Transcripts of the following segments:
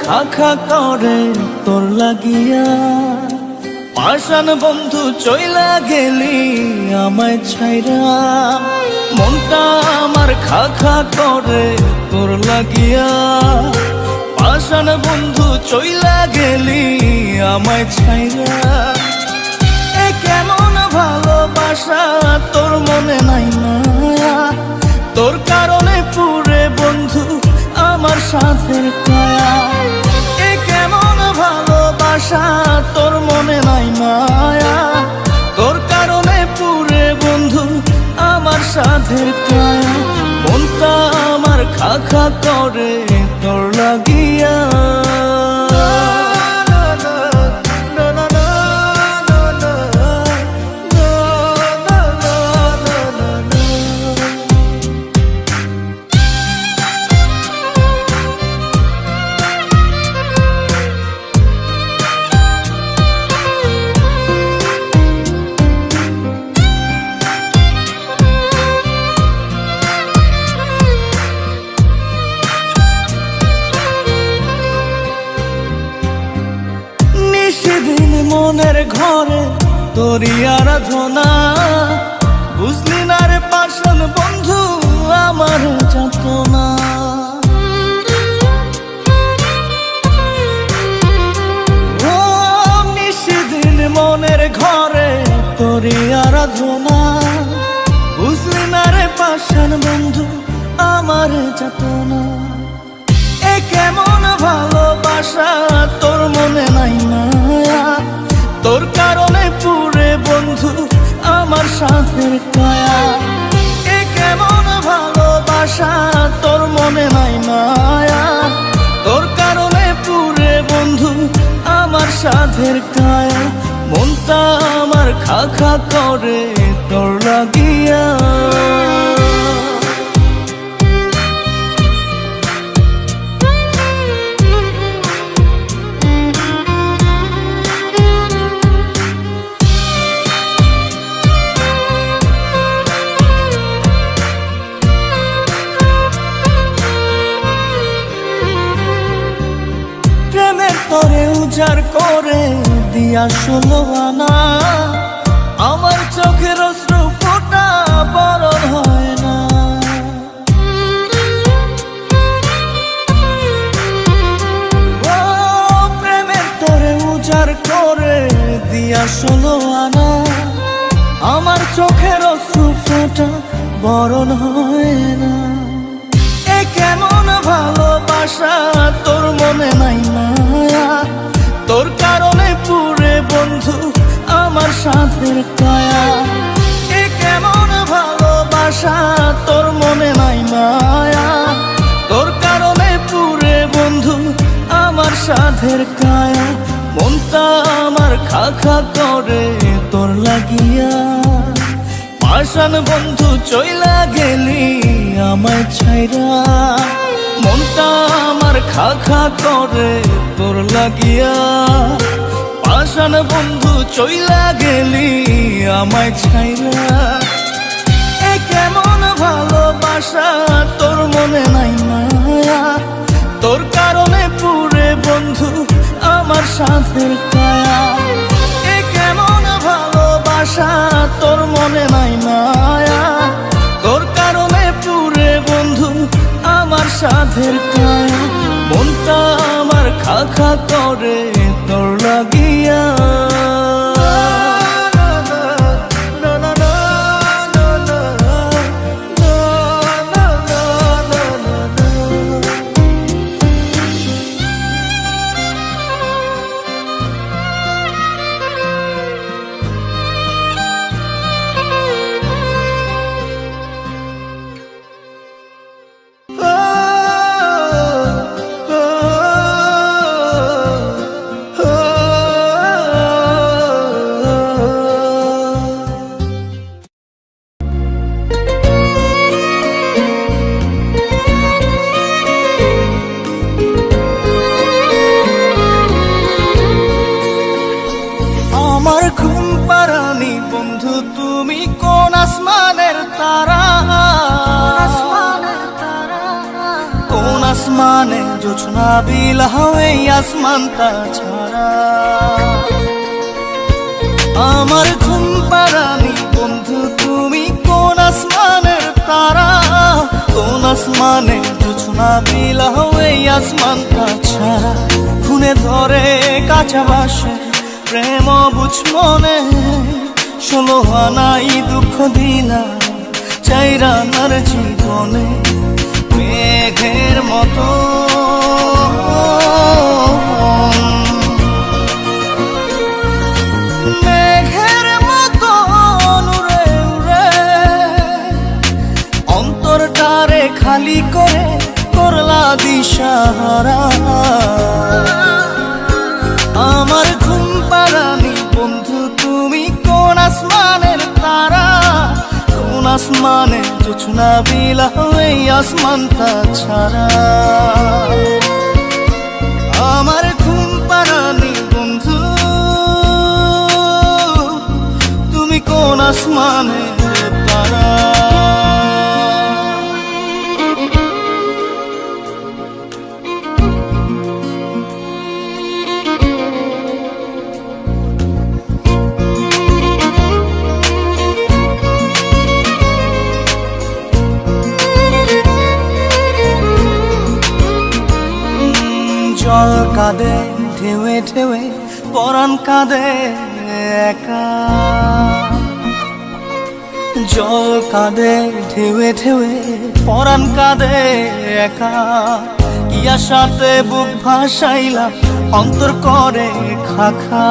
খা খা করে তোর লাগিয়া, পাষাণ বন্ধু চইলা গেলি আমায় ছাইরা। মনটা আমার খা খা করে তোর লাগিয়া, পাষাণ বন্ধু চইলা গেলি আমায় ছাইরা। এ কেমন ভালোবাসা তোর মনে নাই মায়া, তোর কারণে পুরে বন্ধু আমার সাথের কায়া। এ কেমন ভালোবাসা তোর মনে নাই মায়া, তোর কারণে পুরে বন্ধু আমার সাথের কায়া। মনটা আমার খা খা করে তোর লাগিয়া। সেদিন মনের ঘরে তোরই আরাধনা, বুঝলি না রে পাষাণ বন্ধু আমার যাতনা। ও সেদিন মনের ঘরে তোরই আরাধনা, বুঝলি না রে পাষাণ বন্ধু আমার যাতনা। এ কেমন ভালোবাসা তোর মনে নাই মায়া, তোর কারণে পুরে বন্ধু আমার সাথের কায়া। এ কেমন ভালোবাসা তোর মনে নাই মায়া, তোর কারণে পুরে বন্ধু আমার সাথের কায়া। মনটা আমার খা খা করে তোর লাগিয়া। তোরে উজাড় করে দিয়া 16 আনা, আমার চোখের অশ্রু ফোঁটা বরণ হয় না। ও প্রেমের তোরে উজাড় করে দিয়া 16 আনা, আমার চোখের অশ্রু ফোঁটা বরণ হয় না। এ কেমন ভালোবাসা তোর মনে নাই মায়া, তোর কারণে পুরে বন্ধু আমার সাথের কায়া। এ কেমন ভালোবাসা তোর মনে নাই মায়া, তোর কারণে পুরে বন্ধু আমার সাথের কায়া। মনটা আমার খা খা করে তোর লাগিয়া, পাষাণ বন্ধু চইলা গেলি আমায় ছাইরা। মনটা আমার খা খা করে তোর লাগিয়া, পাষাণ বন্ধু চইলা গেলি আমায় ছাইরা। এ কেমন ভালোবাসা তোর মনে নাই মায়া, তোর কারণে পুরে বন্ধু আমার সাথের কায়া। এ কেমন ভালোবাসা তোর মনে নাই মায়া, তোর কারণে পুরে বন্ধু আমার সাথের কায়া। মনটা আমার খা খা করে তোর লাগিয়া। আসমানে জোছনা বিলাও এই আসমানটা ছাড়া। আমার ঘুম পাড়ানি বন্ধু তুমি কোন আসমানের তারা, কোন আসমানে জোছনা বিলাও এই আসমানটা ছাড়া। খুনে ধরে কাঁচা বাসে প্রেম বুঝ মনে, 16 আনাই দুঃখ দিলা চাইরা নার জীবনে। মেঘের মতো মেঘের মতো উড়ে উড়ে অন্তরটারে খালি করে করলা দিশাহারা। আমার ঘুম পাড়ানি বন্ধু তুমি কোন আসমানের তারা, কোন আসমানে জোছনা বিলাও এই আসমানটা ছাড়া। আমার ঘুম পাড়ানি বন্ধু তুমি কোন আসমানের তারা। জল কাঁদে ঢেউে ঢেউে পরাণ কাঁদে একা, জল কাঁদে ঢেউে ঢেউে পরাণ কাঁদে একা। কি আশাতে বুক ভাসাইলা অন্তর করে খাখা।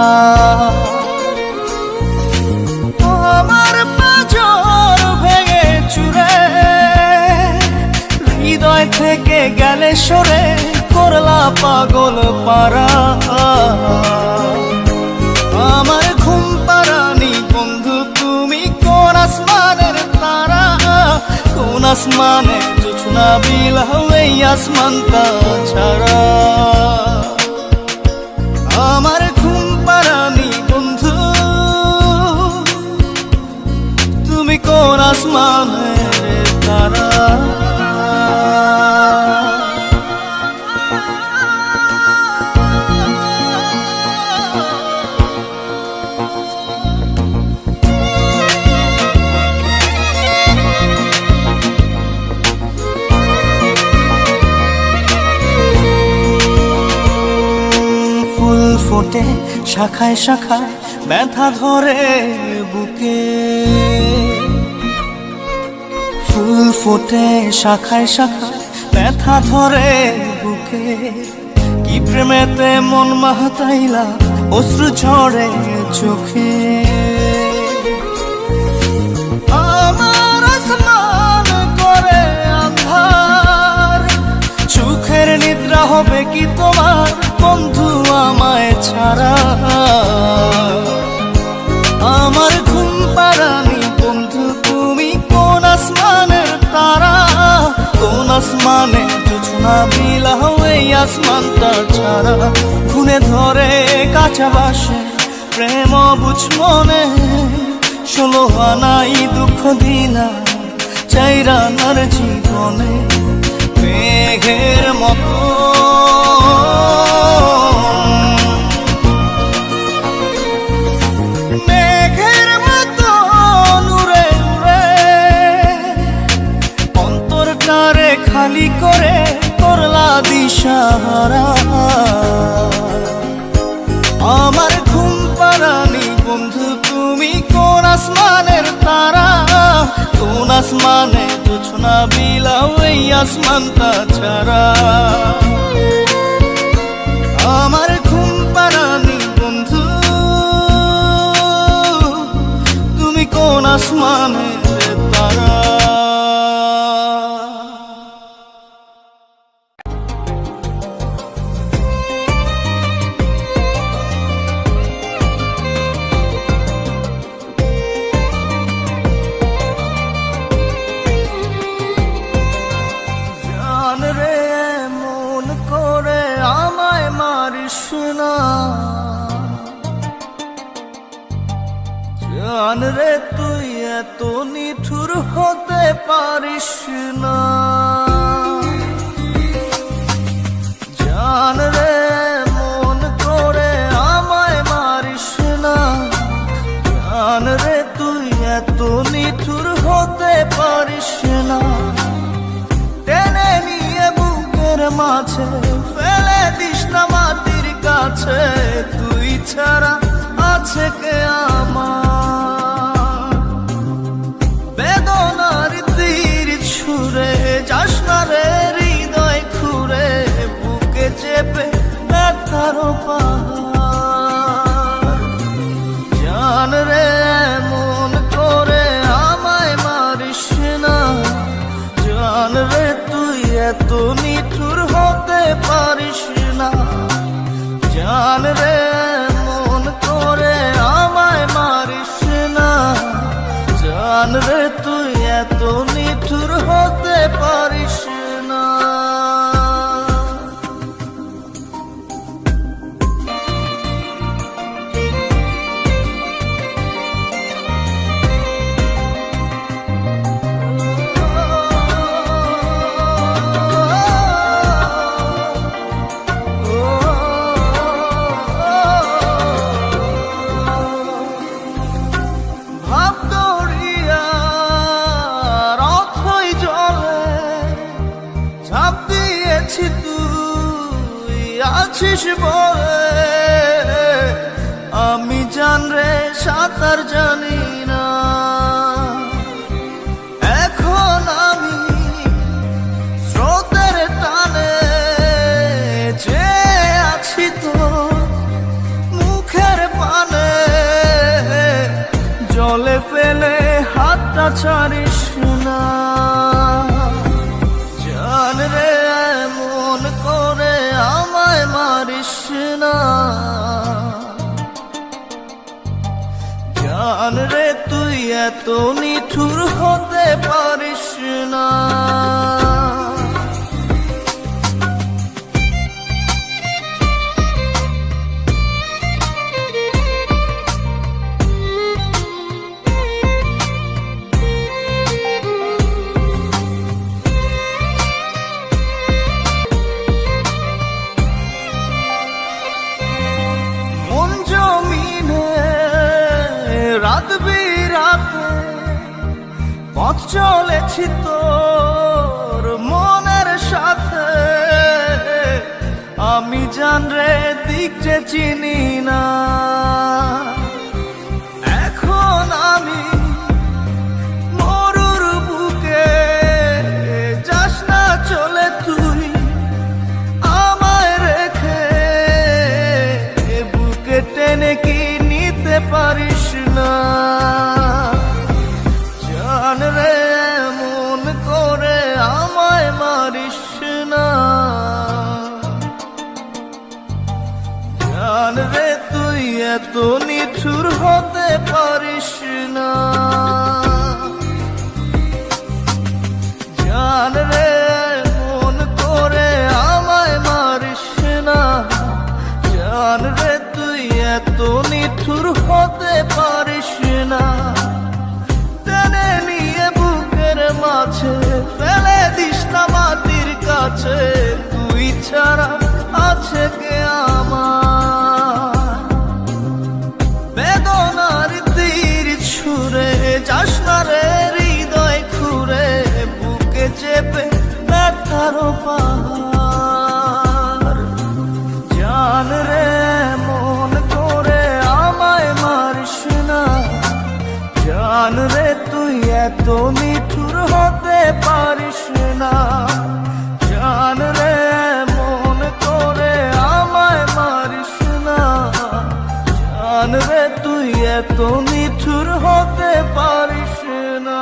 আমার পাঁজর ভেঙে চুরে হৃদয় থেকে গেলে সরে করলা পাগল পারা। আমার ঘুম পাড়ানি বন্ধু তুমি কোন আসমানের তারা, কোন আসমানে জোছনা বিলাও এই আসমানটা ছাড়া। আমার ঘুম পাড়ানি বন্ধু তুমি কোন আসমানের তারা। ফোটে শাখায় শাখায় ব্যথা ধরে বুকে, ফুল ফোটে শাখায় শাখায় ব্যথা ধরে বুকে। কি প্রেমেতে মন মাতাইলা অশ্রু ঝরে চোখে। আমার আসমান করে আন্ধার, সুখের নিদ্রা হবে কি তোমার বন্ধু আমায় ছাড়া। আমার ঘুম পাড়ানি বন্ধু তুমি কোন আসমানের তারা, কোন আসমানে জোছনা বিলাও এই আসমানটা ছাড়া। খুনে ধরে কাঁচা বাসে প্রেম বুঝ মনে, 16 আনাই দুঃখ দিলা চাইরা নার জীবনে। মেঘের মতো মেঘের মতো উড়ে উড়ে অন্তরটারে খালি করে করলা দিশাহারা। আমার ঘুম পাড়ানি বন্ধু তুমি কোন আসমানের তারা, কোন আসমানে জোছনা বিলাও এই আসমানটা ছাড়া। আমার ঘুম পাড়ানি বন্ধু তুমি কোন আসমানের তারা। জান রে মন করে আমায় মারিস না, জান রে তুই এত নিঠুর হতে পারিস না। ছাড়া আছে কে আমার? বেদনার তীর ছুঁড়ে যাস না রে হৃদয় খুঁড়ে, বুকে চেপে ব্যথার পাহাড়। জান রে এমন করে আমায় মারিস না, জান রে তুই এত নিঠুর হতে পারিস না। জান রে এমন করে আমায় মারিস না, জান রে তুই এত নিঠুর হতে পারিস না। আছিস বলে আমি জান রে সাঁতার জানি না, এখন আমি স্রোতের টানে যে আছি তো মুখের পানে। জলে ফেলে হাতটা ছাড়িস না, জান রে এমন করে আমায় মারিস না। জান রে তুই এত নিঠুর হতে পারিস না। রাত বিরাতে পথ চলেছি তোর মনের সাথে, আমি জান রে দিক যে চিনি না। এখন আমি মরুর বুকে, যাস না চলে তুই আমায় রেখে, বুকে টেনে কি নিতে পারিস না। জান রে এমন করে আমায় মারিস না, জান রে তুই এত নিঠুর হতে পারিস না। জান রে এমন করে আমায় মারিস না, জান রে তুই এত নিঠুর হতে পারিস না। টেনে নিয়ে বুকের মাঝে ফেলে দিস না মাটির কাছে, তুই ছাড়া আছে কে আমার? বেদনার তীর ছুঁড়ে যাস না রে হৃদয় খুঁড়ে, বুকে চেপে ব্যথার পাহাড়। জান রে এমন করে আমায় মারিস না, জান রে তুই এত নিঠুর হতে পারিস না। জান রে এমন করে আমায় মারিস না, জান রে তুই এত নিঠুর হতে পারিস না।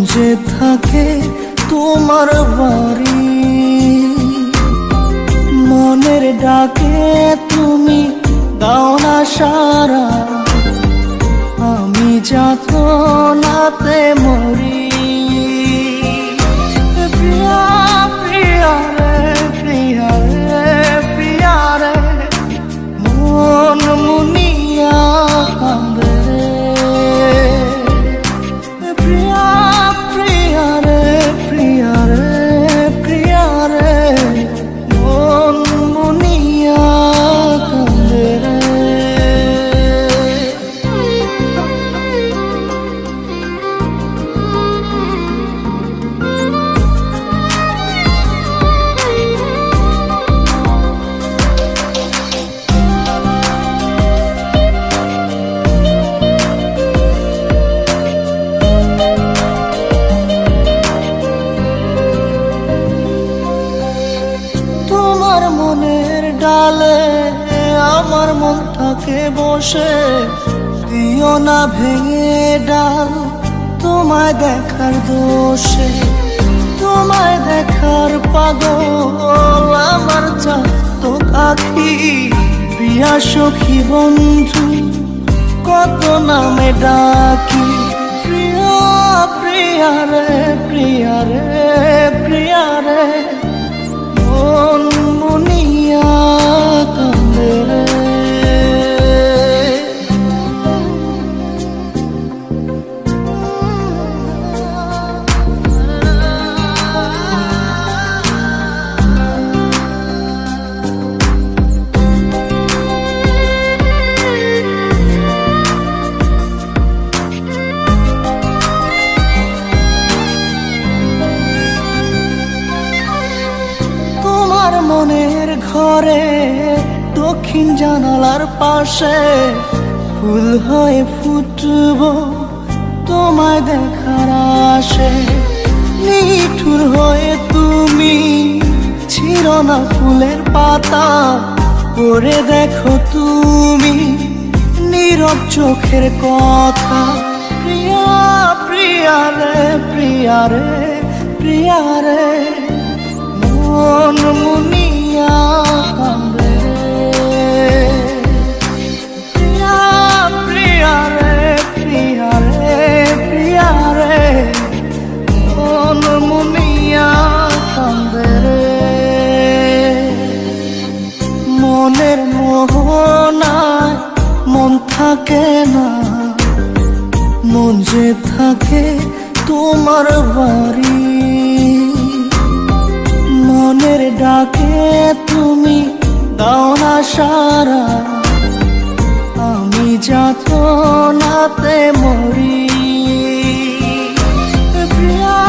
যে থাকে তোমার বাড়ি, মনের ডাকে তুমি দাও না সারা, আমি যাতনাতে মরি। প্রিয়া প্রিয়া রে প্রিয়া রে প্রিয়া রে, মন মুনিয়া কান্দে রে। প্রিয়া প্রিয়া রে প্রিয়া রে প্রিয়া রে, মন মুনিয়া কান্দে রে। তোমার মনের ডালে আমার মন থাকে বসে, দিও না ভেঙে ডাল তোমায় দেখার দোষে। তোমায় দেখার পাগল আমার চাতক আখি, প্রিয়া সখী বন্ধু কত নামে ডাকি। প্রিয়া প্রিয়া রে প্রিয়া রে প্রিয়া রে, মন মুনিয়া কান্দে রে। তোমার মনের ঘরে দক্ষিণ জানালার পাশে ফুল হয়ে ফুটবো তোমায় দেখার আশে। নিঠুর হয়ে তুমি ছিল না ফুলের পাতা, পড়ে দেখো তুমি নীরব চোখের কথা। প্রিয়া প্রিয়া রে প্রিয়া রে প্রিয়া রে, মন মুনিয়া কান্দে রে। প্রিয়া প্রিয়া রে প্রিয়া রে প্রিয়া রে, মন মুনিয়া কান্দে রে। মনের মোহনায় মন থাকে না, মন যে থাকে তোমার বাড়ি, মনের ডাকে তুমি দাও না সারা, আমি যাতনাতে মরি। প্রিয়া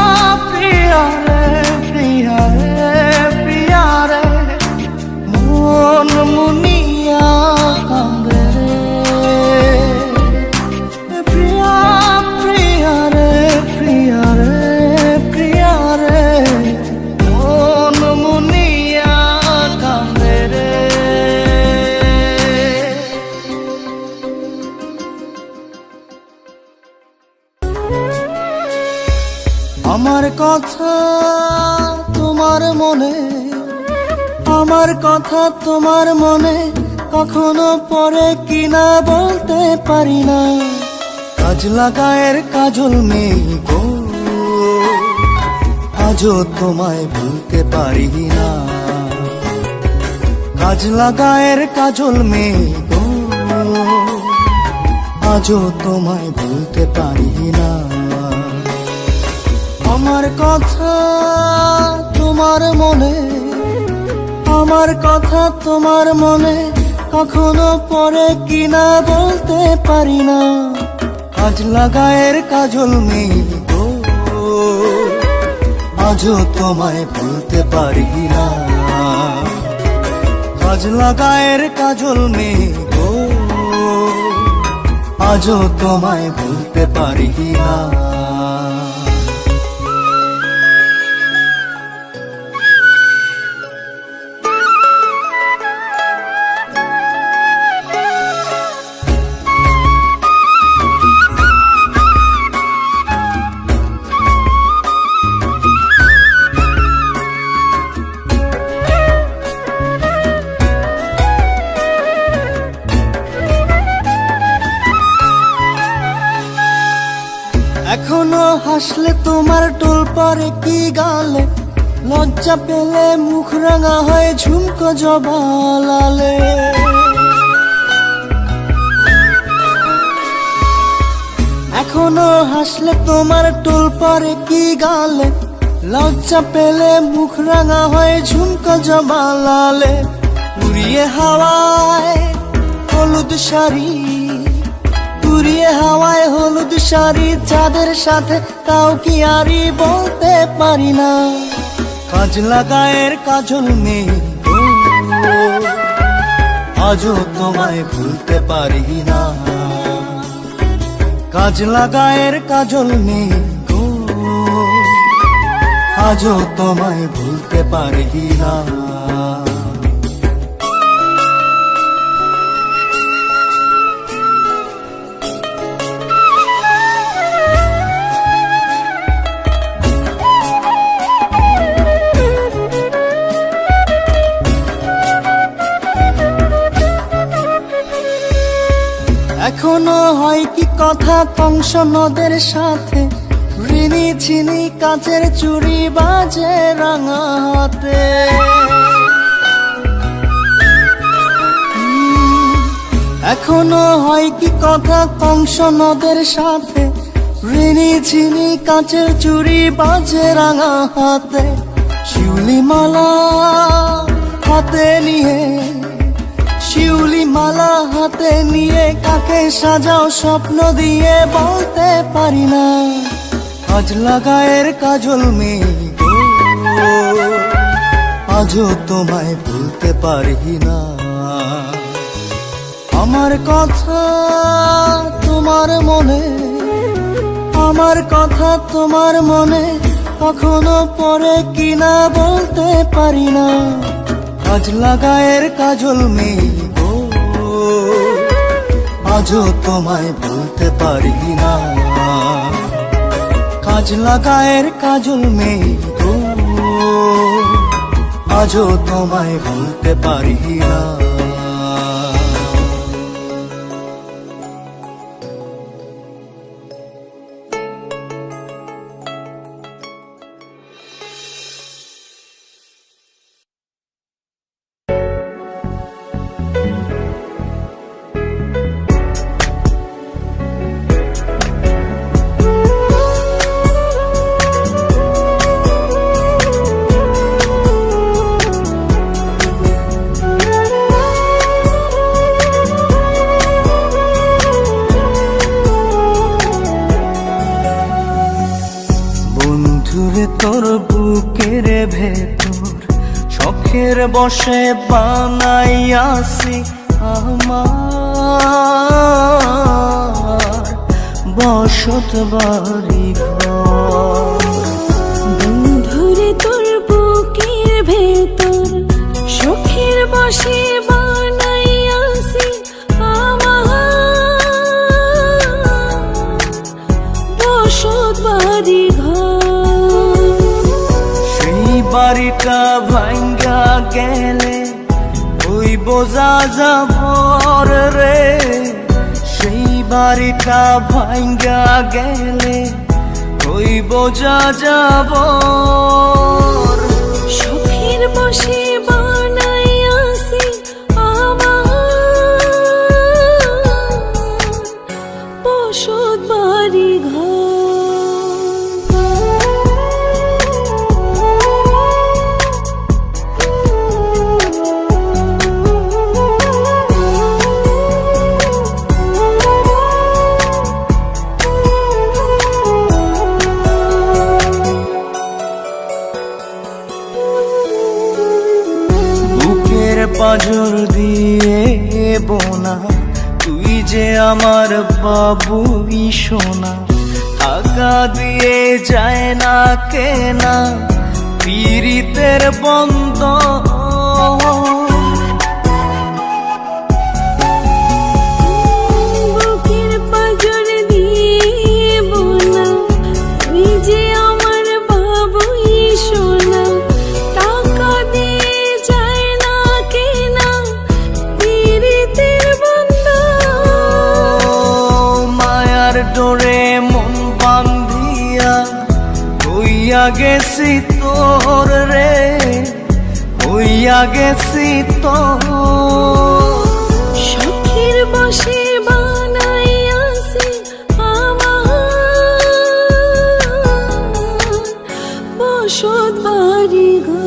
প্রিয়া রে প্রিয়া রে প্রিয়া রে, মন মুনিয়া কান্দে রে। প্রিয়া প্রিয়া রে প্রিয়া রে প্রিয়া রে, মন মুনিয়া কান্দে রে। আমার কথা তোমার মনে, আমার কথা তোমার মনে কখনো পড়ে কিনা বলতে পারি না। কাজ লাগায়ের কাজল মেয়ে গো, আজও তোমায় ভুলতে পারি না। কাজ লাগায়ের কাজল মেয়ে গো, আজও তোমায় ভুলতে পারি না। আমার কথা তোমার মনে, আমার কথা তোমার মনে কখনো পড়ে কিনা বলতে পারি না। কাজ লাগায়ের কাজল মেয়ে গো, আজও তোমায় ভুলতে পারি না। কাজ লাগায়ের কাজল মেয়ে গো, আজও তোমায় ভুলতে পারি না। হাসলে তোমার টোল পরে কি গালে, লজ্জা পেলে মুখ রাঙা হয় ঝুমকো জবা লালে। এখনো হাসলে তোমার টোল পরে কি গালে, লজ্জা পেলে মুখ রাঙা হয় ঝুমকো জবা লালে। উড়িয়ে হাওয়ায় হলুদ শাড়ি, উড়িয়ে হাওয়ায় হলুদ শাড়ি চাঁদের সাথে, তাও কি আরই বলতে পারি না। কাজলা গায়ের কাজল নেই গো, আজও তোমায় ভুলতে পারি না। কাজলা গায়ের কাজল নেই গো, আজও তোমায় ভুলতে পারি না। এখনো হয় কি কথা কংস নদের সাথে, ঋণী ছিনি কাচের চুড়ি বাজে রাঙা হাতে। এখনো হয় কি কথা কংস নদের সাথে, ঋণী ছিনি কাচের চুড়ি বাজে রাঙা হাতে। শিউলি মালা হাতে নিয়ে, শিউলি মালা হাতে নিয়ে কাকে সাজাও স্বপ্ন দিয়ে বলতে পারি না। কাজলা গায়ের কাজল মেয়ে গো, আজও তোমায় ভুলতে পারি না। আমার কথা তোমার মনে, আমার কথা তোমার মনে কখনো পড়ে কিনা বলতে পারি না। কাজলা গায়ের কাজল মেয়ে গো, আজও তোমায় ভুলতে পারি না। কাজলা গায়ের কাজল মেয়ে গো, আজও তোমায় ভুলতে পারি না। তোর বুকের ভেতর শখের বসে বানাইয়াছি আমার বসত বাড়ি ঘর। বন্ধুরে তোর বুকের ভেতর শখের বসে বানাইয়াছি আমার বসত বাড়ি ঘর। বাড়িটা ভাঙ্গা গেলে ওই বোঝা যাবর রে, সেই বাড়িটা ভাঙ্গা গেলে ওই বোঝা যাবর। শখের বসে বানাইয়াছি আমার বসত বাড়ি ঘর। পাঁজর দিয়ে বোনা তুই যে আমার বাবুই সোনা, টাকা দিয়ে যায় না কেনা পীড়িতের বন্ধ। বুকের পাঁজর দিয়ে বোনা তুই যে আমার বাবুই সোনা, টাকা দিয়ে যায় না কেনা পীড়িতের বন্ধ। মায়ার ডোরে মন বান্ধিয়া হইয়া গেছি তোর রে, হইয়া গেছি তোর। শখের বসে বানাইয়াছি আমার বসত বাড়ি ঘর।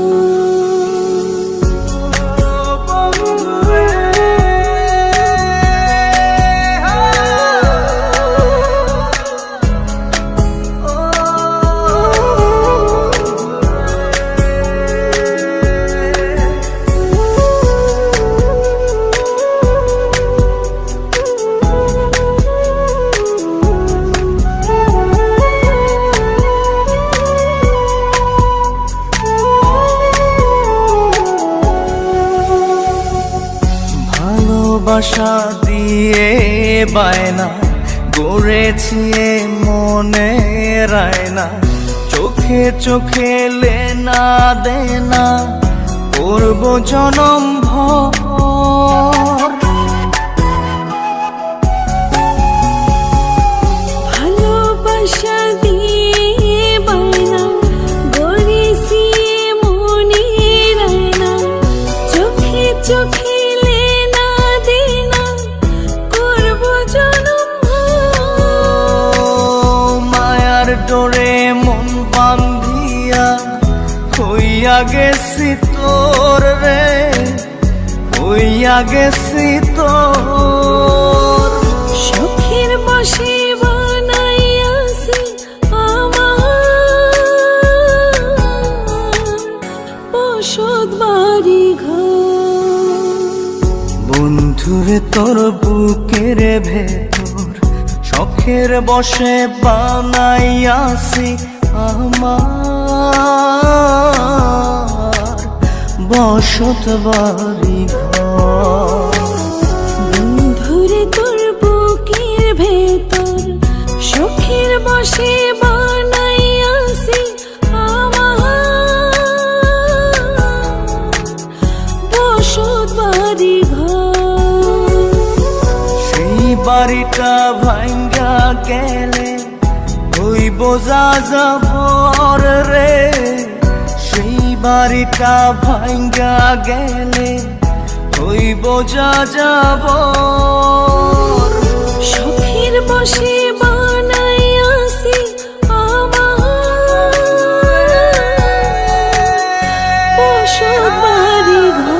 ভালোবাসা দিয়ে বায়না গড়েছি এ মনে রায়না, চোখে চোখে লেনা দেনা করব জনম ভর। ভালোবাসা দিয়ে বায়না গড়েছি মনে রায়না, চোখে চোখে লেনা দেনা করব জনম ভর। মায়ার ডোরে মন বান্ধিয়া হইয়া গেছি তোর রে, হইয়া গেছি তোর। শখের বসে বানাইয়াছি আমার বসত বাড়ি ঘর। বন্ধুরে তোর বুকের ভেতর শখের বসে বানাইয়াছি আমার বসত বাড়ি ঘর। বন্ধুরে তোর বুকের ভেতর শখের বসে বানাইয়াছি আমার বসত বাড়ি ঘর। সেই বাড়িটা ভাঙ্গা গেলে হইব যাযাবর রে, সেই বাড়িটা ভাঙ্গা গেলে হইব যাযাবর। শখের বসে বানাইয়াছি আমার বসত বাড়ি ঘর।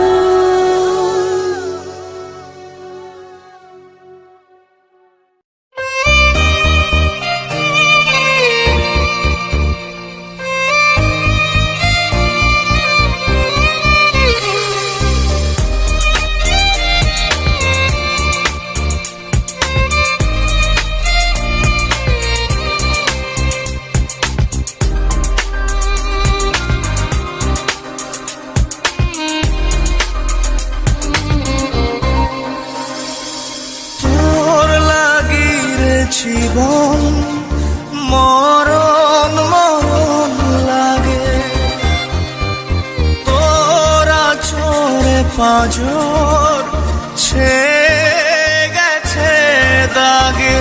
তোর লাগি রে জীবন মরণ মরণ লাগে, তোরা চোরে পাঁজর ছে গেছে দাগে।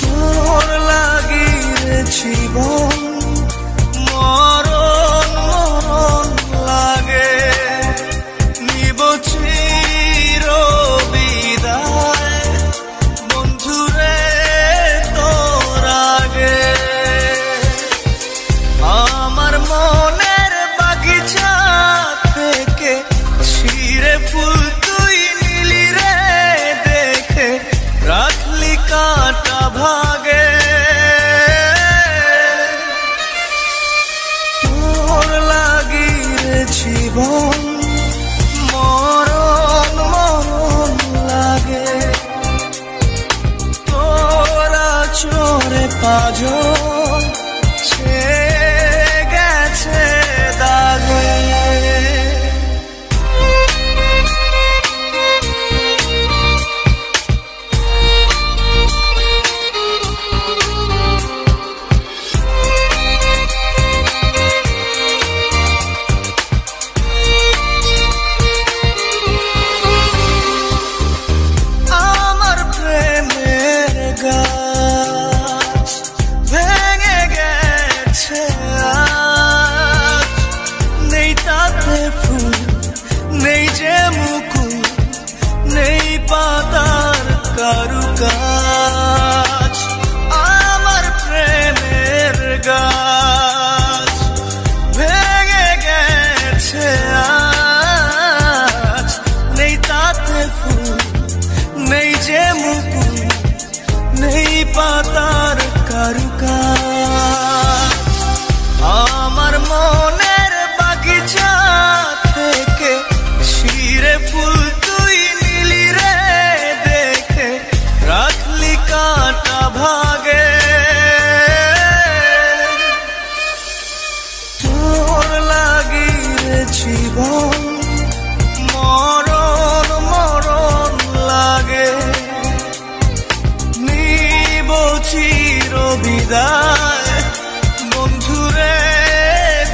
তোর লাগি রে জীবন মরণ মরণ লাগে, নিব চির বিদায় বন্ধুরে তোর আগে। আমার মনের বাগিচা থেকে ছিঁড়ে ফুল তুই কাজ আমার প্রেমের গাছ ভেঙে গেছে আজ নেই তাতে ফুল নেই যে মুকুল নেই পাতার কারুকাজ আমার মনের বাগিচা থেকে ছিঁড়ে ফুল তুই নিলি রে দেখে রাখলি কাটা ভাগে তোর লাগি রে জীবন মরণ মরণ লাগে নিব চির বিদায় বন্ধুরে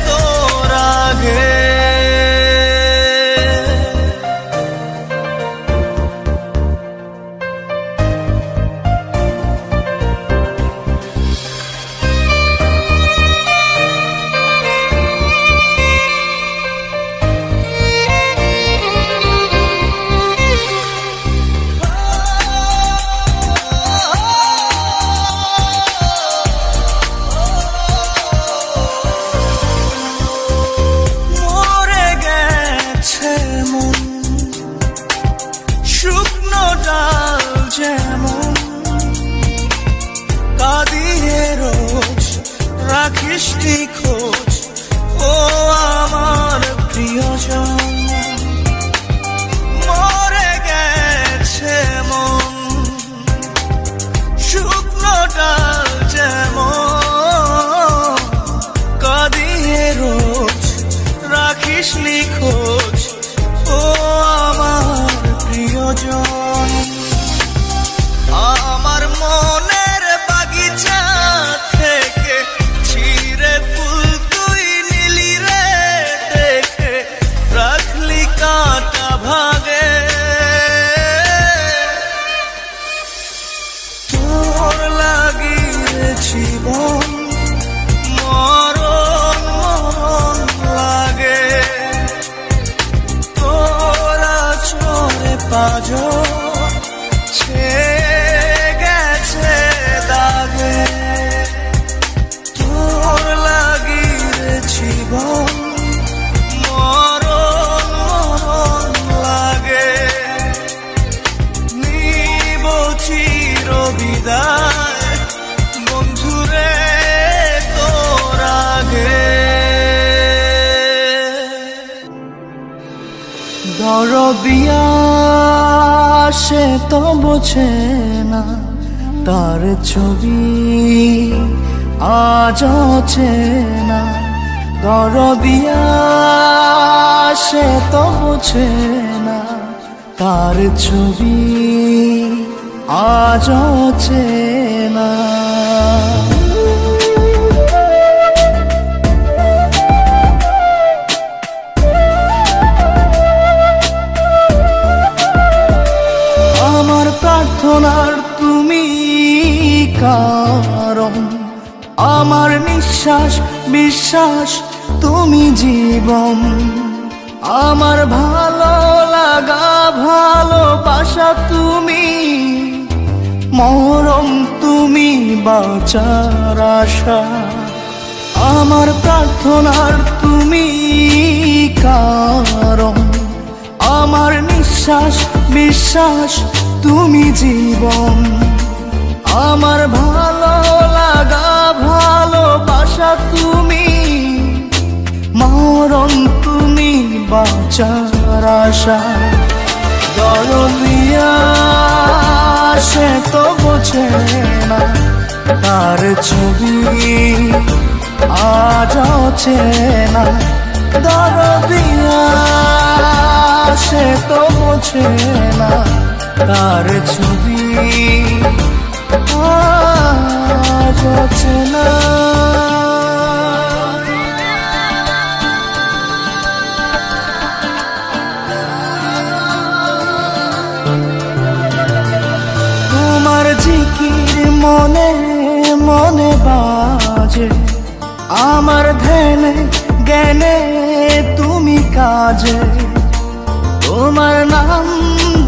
তোর আগে মরে গেছে মন শুকনো ডাল যেমন কাঁদিয়ে রোজ রাখিস নি খোঁজ ও আমার প্রিয়জন মরে গেছে মন শুকনো ডাল যেমন কাঁদিয়ে রোজ রাখিস নি খোঁজ ও আমার প্রিয়জন আমার মনের বাগিচা থেকে ছিঁড়ে ফুল তুই নিলি রে দেখে রাখলি কাটা ভাগে তোর লাগি রে জীবন মরণ মরণ লাগে তোরা চরে পাজো গেছে দাগে তোর লাগি রে জীবন মরণ মরণ লাগে নিব চির বিদায় বন্ধুরে তোর আগে দরদিয়া সে তো বোঝে না তার ছবি আজ চেনা দরদিয়া সে তো বোঝে না তার ছবি আজ চেনা আমার প্রার্থনার তুমি কারণ আমার নিঃশ্বাস বিশ্বাস তুমি জীবন আমার ভালো লাগা ভালোবাসা তুমি মরম তুমি বাঁচার আশা আমার প্রার্থনার তুমি কারণ আমার নিঃশ্বাস বিশ্বাস তুমি জীবন আমার ভালো লাগা ভালোবাসা তুমি মরণ তুমি বাঁচার আশা দরদিয়া সে তো বোঝে না তার ছবি আজ চেনা দরদিয়া সে তো বোঝে না তার ছবি আজ চেনা তোমার জিকির মনে মনে বাজে আমার ধ্যানে জ্ঞানে তুমি কাজে তোমার নাম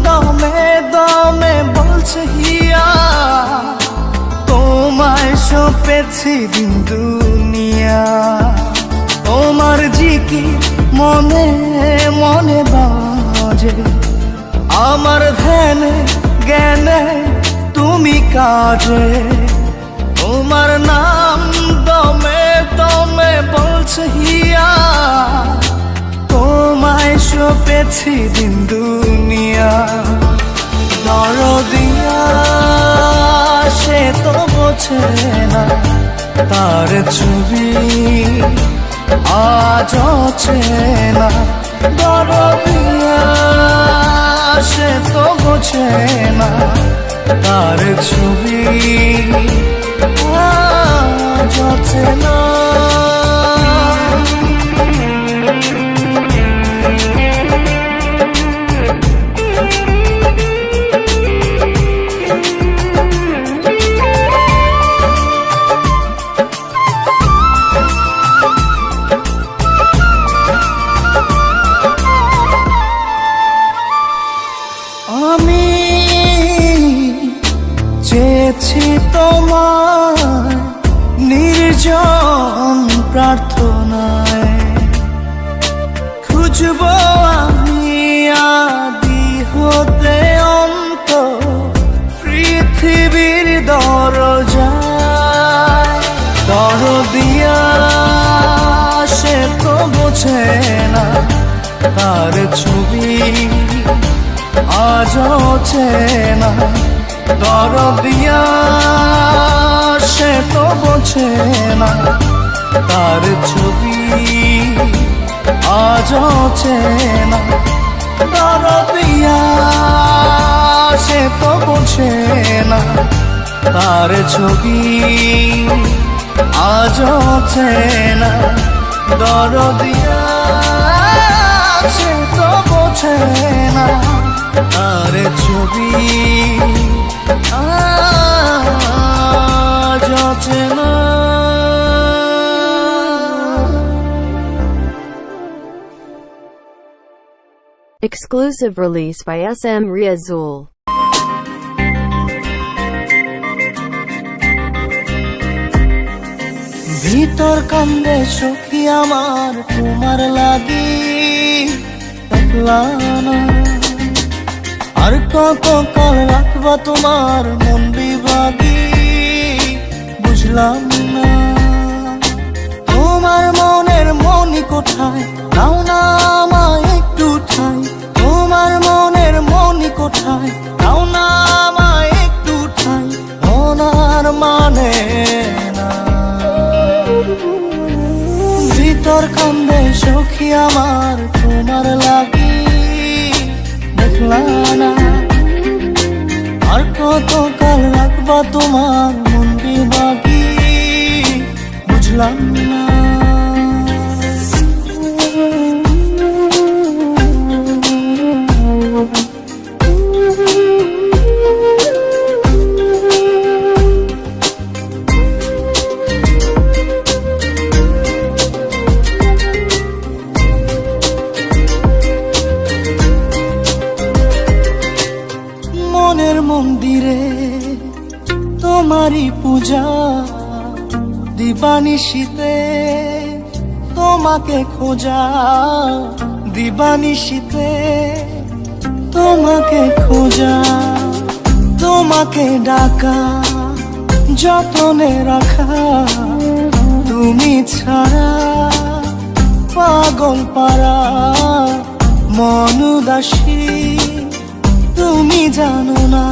দমে দমে বলছে হিয়া, তোমায় সপেছি দিন দুনিয়া। তোমার জিকি মনে মনে বাজে, আমার ধ্যানে জ্ঞানে তুমি কাজে। তোমার নাম দমে দমে বলছে হিয়া, তোমায় সপেছি দিন দুনিয়া। দরদিয়া সে তো বোঝে না, তার ছবি আজ অচেনা। দরদিয়া সে তো বোঝে না, তার ছবি আজ অচেনা। আমি চেয়েছি তোমার নির্জন প্রার্থনায়, খুঁজবো আমি আদি হতে অন্ত পৃথিবীর দরজায়। দরদিয়া সে তো বোঝে না, তার ছবি আজ অচেনা। দরদিয়া সে তো বোঝে না, তার ছবি আজ অচেনা। দরদিয়া সে তো বোঝে না, তার ছবি আজ অচেনা। দরদিয়া সে তো বোঝে না, তার ছবি আজ অচেনা। Exclusive release by SM Riazul. ভিতর কান্দে সখী আমার তোমার লাগি, একলা না। আর কত কাল রাখবা তোমার মন বিভাগী, বুঝলাম না। তোমার মনের মনি কোথায়, দাও না আমায় একটু ঠাই। তোমার মনের মনি কোথায়, দাও না আমায় একটু ঠাই। মনার মানে না, ভিতর কান্দে সখী আমার তোমার লাগি, দেখলা না। আর কত কাল রাখবা তোমার মন বিভাগী, বুঝলাম না। মনের মন্দিরে তোমারই পূজা, দিবানিশীতে তোমাকে খোঁজা। দিবানিশীতে তোমাকে খোঁজা, তোমাকে ডাকা, যতনে রাখা। তুমি ছাড়া পাগল পারা মন উদাসী, তুমি জানো না।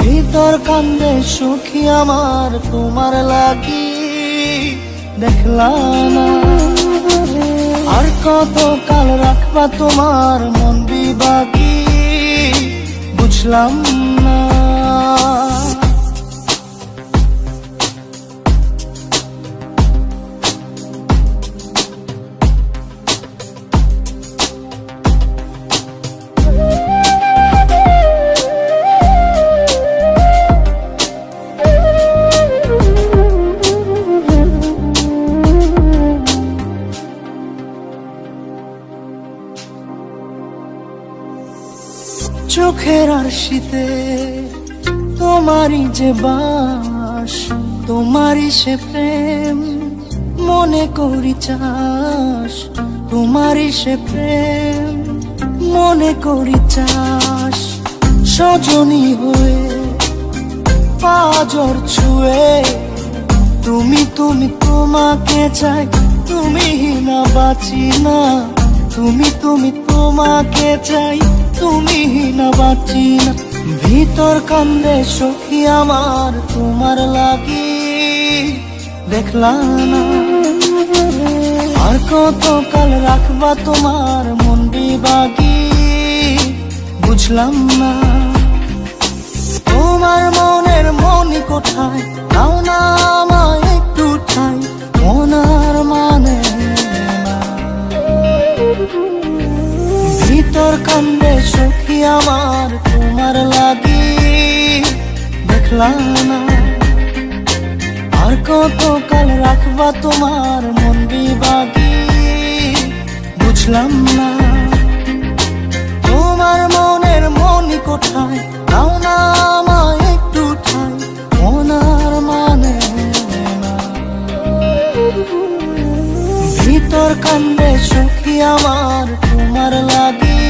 ভিতর কান্দে সখী আমার তোমার লাগি, দেখলা না। আর কত কাল রাখবা তোমার মন বিভাগী, বুঝলাম না। সুখের আর শীতে তোমারই যে বাস, তোমারই সে প্রেম মনে করি চাস, তোমারই সে প্রেম মনে করি চাস। সজনী হয়ে পাজর ছুঁয়ে তুমি তুমি তোমাকে চাই, তুমি না বাঁচি না, তুমি তুমি তোমাকে চাই, তুমি না বাঁচি না। ভিতর কান্দে সখী আমার তোমার লাগি, দেখলাম না আর কত কাল রাখবা তোমার মন বিভাগী, বুঝলাম না তোমার মনের মনি কোথায়, নাও না আমায় একটু ঠাই, মনার মানে না। ভিতর কান্দে সখী আমার তোমার লাগি, দেখলাম না আর কত কাল রাখবা তোমার মন বিভাগী, বুঝলাম না তোমার মনের মনি কোথায়, নাও না আমায় একটু ঠাই, মনার মানে না। ভিতর কান্দে সখী আমার তোমার লাগি,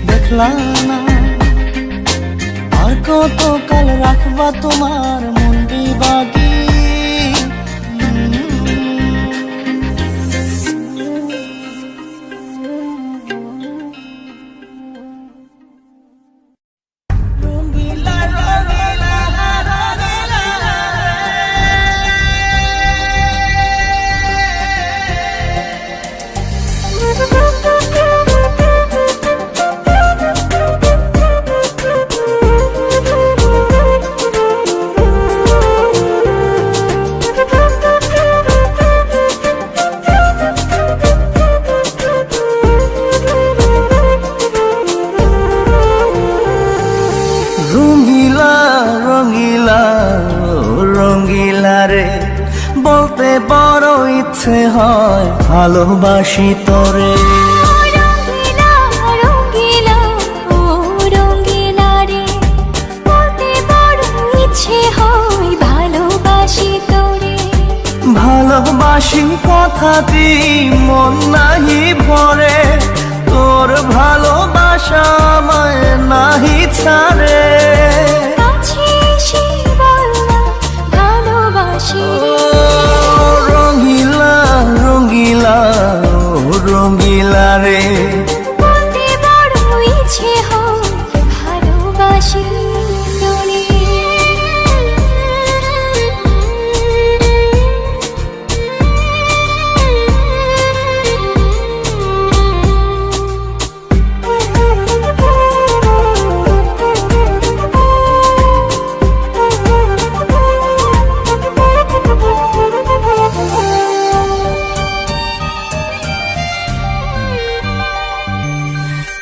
দেখলাম না আর কত কাল রাখবা তোমার মন বিভাগী। বলতে বড় ইচ্ছে হয় ভালোবাসি তোরে, রঙ্গিলা রঙ্গিলা ও রঙ্গিলা রে, বলতে বড় ইচ্ছে হয় ভালোবাসি তোরে। ভালোবাসি কথাটি মন নাহি ভরে, তোর ভালোবাসা আমায় নাহি ছাড়ে। কাছে এসে বল না ভালোবাসি রে, রঙ্গিলা রঙ্গিলা ও রঙ্গিলা রে, বলতে বড় ইচ্ছে হয় ভালোবাসি তোরে।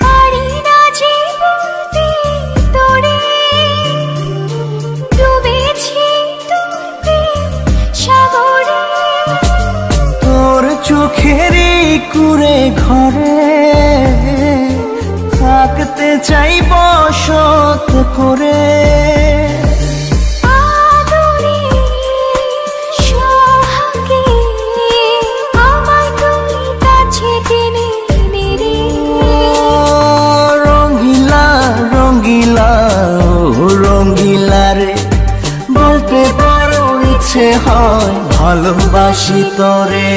পারি না যে বলতে তোরে, ডুবেছি তোর প্রেম সাগরে। তোর চোখেরই কুড়ে ঘরে থাকতে চাই বসত করে। আদরে সোহাগে আমায় তুই কাছে টেনে নে রে, রঙ্গিলা রঙ্গিলা ও রঙ্গিলা রে, বলতে বড় ইচ্ছে হয় ভালোবাসি তোরে।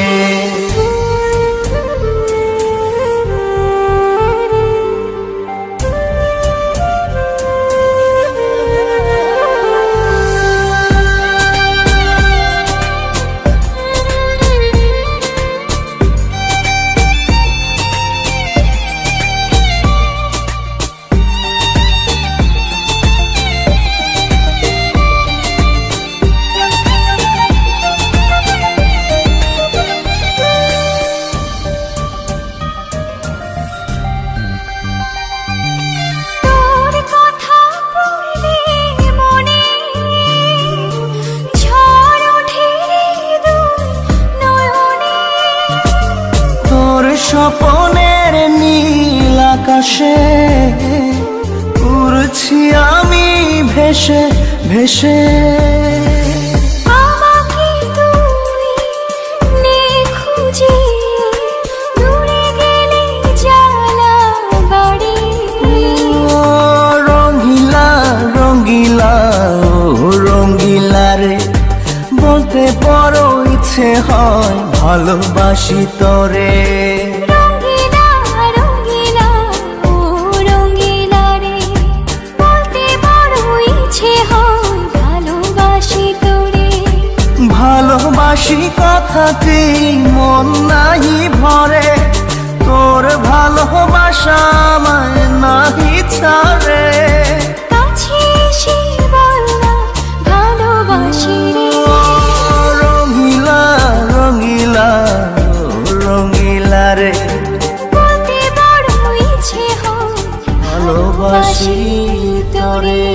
তোর কথা পড়লে মনে ঝড় ওঠে রে দুই নয়নে। তোর স্বপনের নীল আকাশে উড়ছি আমি ভেসে ভেসে। আমাকে তুই নে খুঁজে, দূরে গেলে জ্বালা বাড়ে। ও রঙিলা রঙিলা ও রঙিলা রে, বলতে বড় ইচ্ছে হয় ভালোবাসি তোরে। রঙিলা রঙিলা ও রঙিলা রে, বলতে বড় ইচ্ছে হয় ভালোবাসি তোরে। ভালোবাসি কথাতে মন নাই ভরে, তোর ভালোবাসা আমায় নাহি ছাড়ে। কাছে এসে বল না ভালোবাসি রে। ও রঙিলা রঙিলা ও রঙিলা রে, বলতে বড় ইচ্ছে হয় ভালোবাসি তোরে।